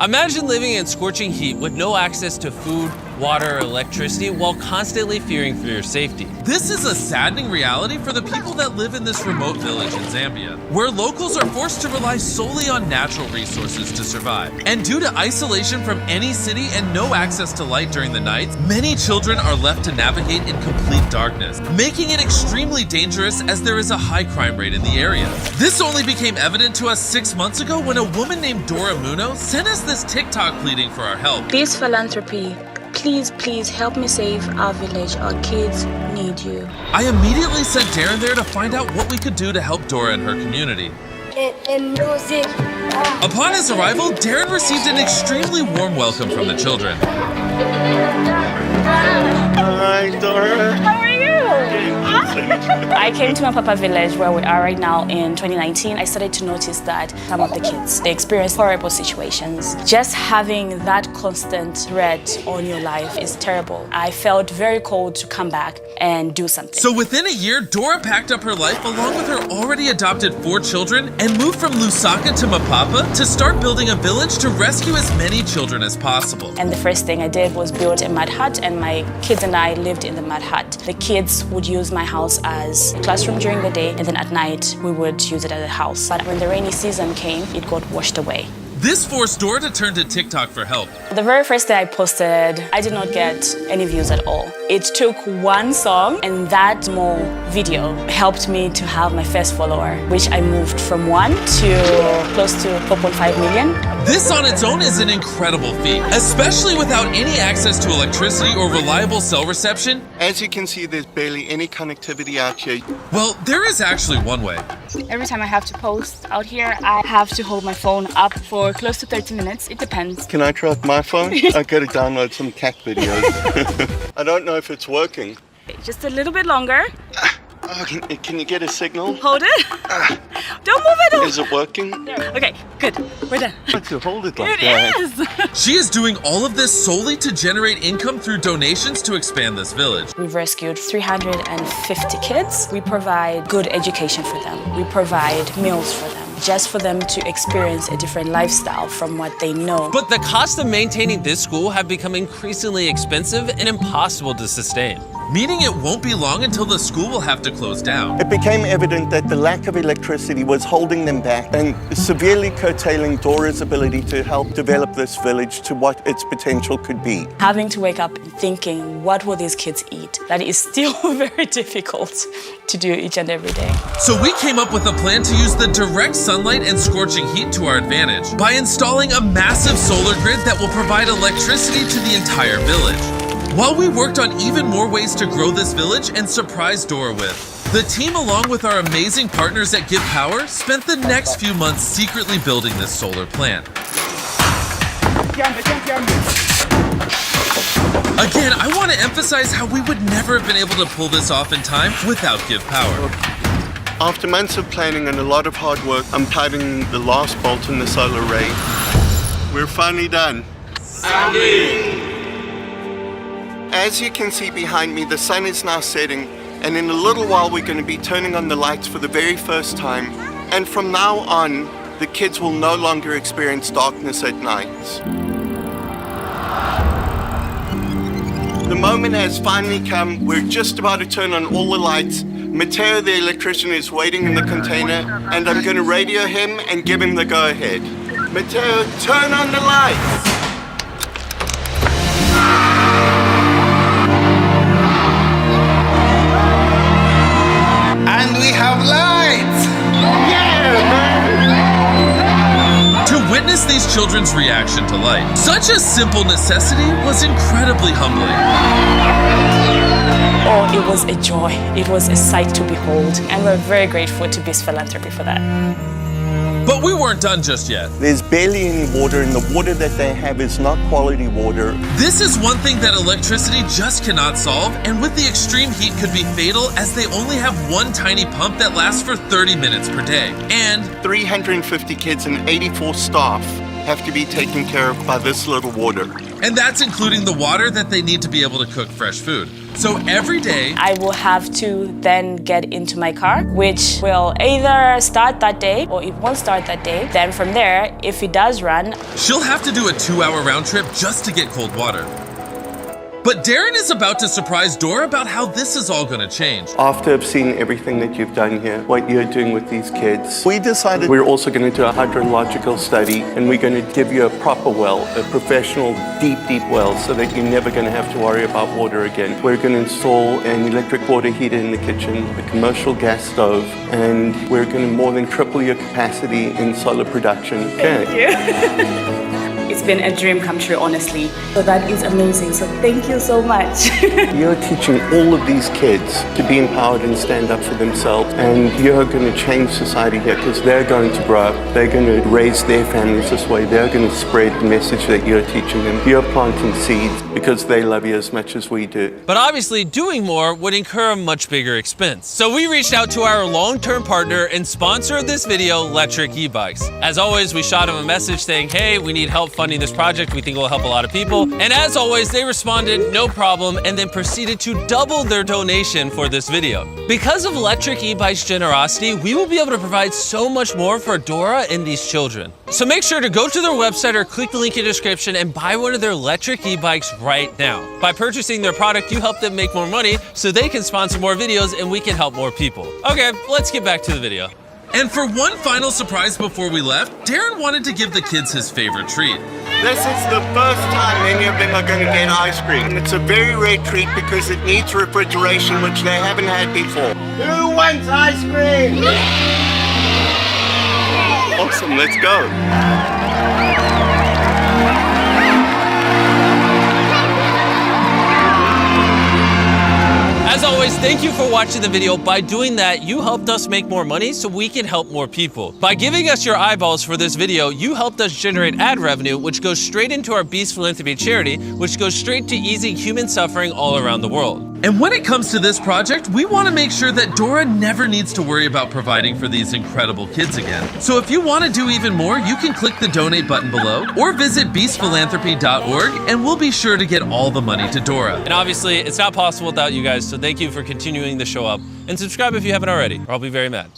Imagine living in scorching heat with no access to food, water, or electricity while constantly fearing for your safety. This is a saddening reality for the people that live in this remote village in Zambia, where locals are forced to rely solely on natural resources to survive. And due to isolation from any city and no access to light during the nights, many children are left to navigate in complete darkness, making it extremely dangerous as there is a high crime rate in the area. This only became evident to us 6 months ago when a woman named Dora Muno sent us this TikTok pleading for our help. Best philanthropy. Please help me save our village. Our kids need you. I immediately sent Darren there to find out what we could do to help Dora and her community. Upon his arrival, Darren received an extremely warm welcome from the children. Hi, Dora. How are you? I came to Mapapa village where we are right now in 2019. I started to notice that some of the kids, they experience horrible situations. Just having that constant threat on your life is terrible. I felt very cold to come back and do something. So within a year, Dora packed up her life along with her already adopted 4 children and moved from Lusaka to Mapapa to start building a village to rescue as many children as possible. And the first thing I did was build a mud hut, and my kids and I lived in the mud hut. The kids would use my house as a classroom during the day, and then at night we would use it as a house. But when the rainy season came, it got washed away. This forced Dora to turn to TikTok for help. The very first day I posted, I did not get any views at all. It took one song, and that small video helped me to have my first follower, which I moved from 1 to close to 4.5 million. This on its own is an incredible feat, especially without any access to electricity or reliable cell reception. As you can see, there's barely any connectivity out here. Well, there is actually one way. Every time I have to post out here, I have to hold my phone up for close to 30 minutes. It depends. Can I try with my phone? I gotta download some cat videos. I don't know if it's working. Just a little bit longer. Oh, can you get a signal? Hold it. Don't move it. Is it working? Okay, good. We're done. I have to hold it like It that. is. She is doing all of this solely to generate income through donations to expand this village. We've rescued 350 kids. We provide good education for them. We provide meals for them, just for them to experience a different lifestyle from what they know. But the cost of maintaining this school have become increasingly expensive and impossible to sustain. Meaning it won't be long until the school will have to close down. It became evident that the lack of electricity was holding them back and severely curtailing Dora's ability to help develop this village to what its potential could be. Having to wake up and thinking, what will these kids eat? That is still very difficult to do each and every day. So we came up with a plan to use the direct sunlight and scorching heat to our advantage by installing a massive solar grid that will provide electricity to the entire village. While we worked on even more ways to grow this village and surprise Dora with, the team, along with our amazing partners at Give Power, spent the next few months secretly building this solar plant. Again, I want to emphasize how we would never have been able to pull this off in time without Give Power. After months of planning and a lot of hard work, I'm tightening the last bolt in the solar array. We're finally done. As you can see behind me, the sun is now setting, and in a little while we're going to be turning on the lights for the very first time. And from now on, the kids will no longer experience darkness at night. The moment has finally come. We're just about to turn on all the lights. Mateo, the electrician, is waiting in the container, and I'm going to radio him and give him the go-ahead. Mateo, turn on the lights! And we have lights! Yeah, man! To witness these children's reaction to light, such a simple necessity was incredibly humbling. Oh, it was a joy. It was a sight to behold, and we're very grateful to Best Philanthropy for that. But we weren't done just yet. There's barely any water, and the water that they have is not quality water. This is one thing that electricity just cannot solve, and with the extreme heat could be fatal as they only have one tiny pump that lasts for 30 minutes per day. And 350 kids and 84 staff have to be taken care of by this little water. And that's including the water that they need to be able to cook fresh food. So every day, I will have to then get into my car, which will either start that day or it won't start that day. Then from there, if it does run, she'll have to do a 2-hour round trip just to get cold water. But Darren is about to surprise Dora about how this is all going to change. After I've seen everything that you've done here, what you're doing with these kids, we decided we're also going to do a hydrological study, and we're going to give you a proper well, a professional deep well, so that you're never going to have to worry about water again. We're going to install an electric water heater in the kitchen, a commercial gas stove, and we're going to more than triple your capacity in solar production. Thank you. It's been a dream come true, honestly. So that is amazing. So thank you so much. You're teaching all of these kids to be empowered and stand up for themselves, and you're going to change society here because they're going to grow up, they're going to raise their families this way, they're going to spread the message that you're teaching them. You're planting seeds because they love you as much as we do. But obviously, doing more would incur a much bigger expense. So we reached out to our long-term partner and sponsor of this video, Electric E-Bikes. As always, we shot them a message saying, hey, we need help funding this project. We think it will help a lot of people. And as always, they responded, no problem, and then proceeded to double their donation for this video. Because of Electric E-Bikes' generosity, we will be able to provide so much more for Dora and these children. So make sure to go to their website or click the link in the description and buy one of their electric e-bikes right now. By purchasing their product, you help them make more money so they can sponsor more videos and we can help more people. Okay, let's get back to the video. And for one final surprise before we left, Darren wanted to give the kids his favorite treat. This is the first time any of them are going to get ice cream. It's a very rare treat because it needs refrigeration, which they haven't had before. Who wants ice cream? Awesome, let's go. As always, thank you for watching the video. By doing that, you helped us make more money so we can help more people. By giving us your eyeballs for this video, you helped us generate ad revenue, which goes straight into our Beast Philanthropy charity, which goes straight to easing human suffering all around the world. And when it comes to this project, we want to make sure that Dora never needs to worry about providing for these incredible kids again. So if you want to do even more, you can click the donate button below or visit beastphilanthropy.org and we'll be sure to get all the money to Dora. And obviously, it's not possible without you guys, so thank you for continuing to show up. And subscribe if you haven't already, or I'll be very mad.